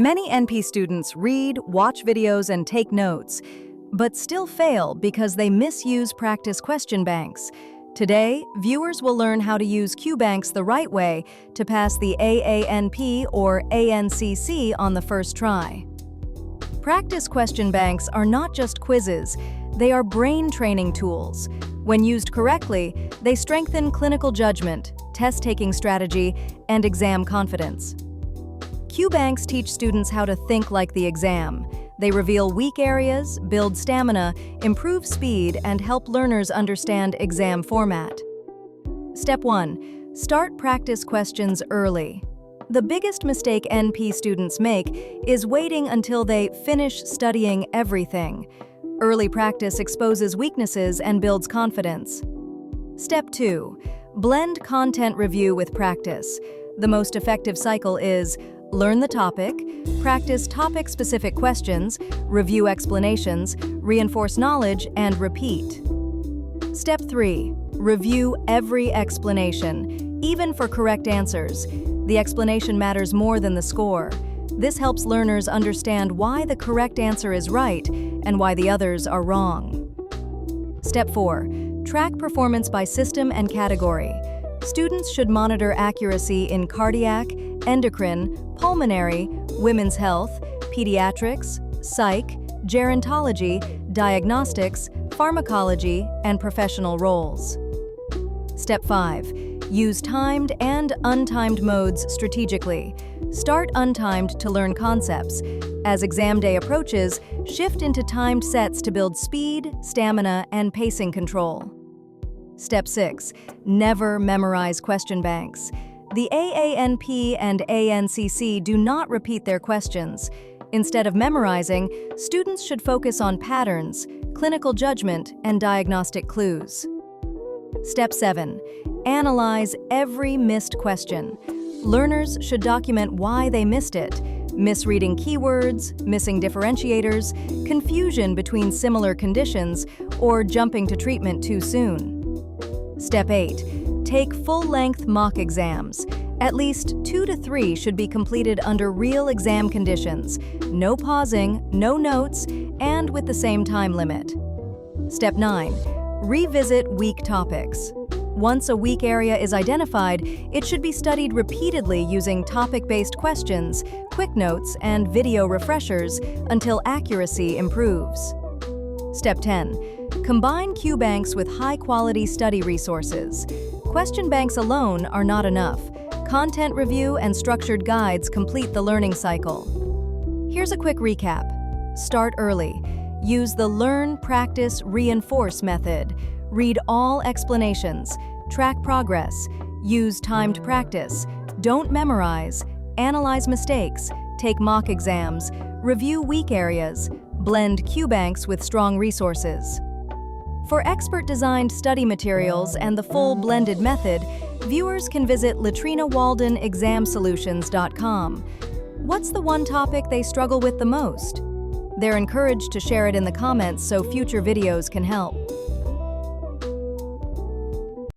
Many NP students read, watch videos, and take notes, but still fail because they misuse practice question banks. Today, viewers will learn how to use QBanks the right way to pass the AANP or ANCC on the first try. Practice question banks are not just quizzes, they are brain training tools. When used correctly, they strengthen clinical judgment, test-taking strategy, and exam confidence. QBanks teach students how to think like the exam. They reveal weak areas, build stamina, improve speed, and help learners understand exam format. Step 1. Start practice questions early. The biggest mistake NP students make is waiting until they finish studying everything. Early practice exposes weaknesses and builds confidence. Step 2. Blend content review with practice. The most effective cycle is learn the topic, practice topic-specific questions, review explanations, reinforce knowledge, and repeat. Step 3. Review every explanation, even for correct answers. The explanation matters more than the score. This helps learners understand why the correct answer is right and why the others are wrong. Step 4. Track performance by system and category. Students should monitor accuracy in cardiac, endocrine, pulmonary, women's health, pediatrics, psych, gerontology, diagnostics, pharmacology, and professional roles. Step 5. Use timed and untimed modes strategically. Start untimed to learn concepts. As exam day approaches, shift into timed sets to build speed, stamina, and pacing control. Step 6. Never memorize question banks. The AANP and ANCC do not repeat their questions. Instead of memorizing, students should focus on patterns, clinical judgment, and diagnostic clues. Step 7. Analyze every missed question. Learners should document why they missed it: misreading keywords, missing differentiators, confusion between similar conditions, or jumping to treatment too soon. Step 8. Take full-length mock exams. At least 2 to 3 should be completed under real exam conditions. No pausing, no notes, and with the same time limit. Step 9. Revisit weak topics. Once a weak area is identified, it should be studied repeatedly using topic-based questions, quick notes, and video refreshers until accuracy improves. Step 10. Combine QBanks with high-quality study resources. Question banks alone are not enough. Content review and structured guides complete the learning cycle. Here's a quick recap. Start early. Use the learn, practice, reinforce method. Read all explanations. Track progress. Use timed practice. Don't memorize. Analyze mistakes. Take mock exams. Review weak areas. Blend QBanks with strong resources. For expert-designed study materials and the full blended method, viewers can visit LatrinaWaldenExamSolutions.com. What's the one topic they struggle with the most? They're encouraged to share it in the comments so future videos can help.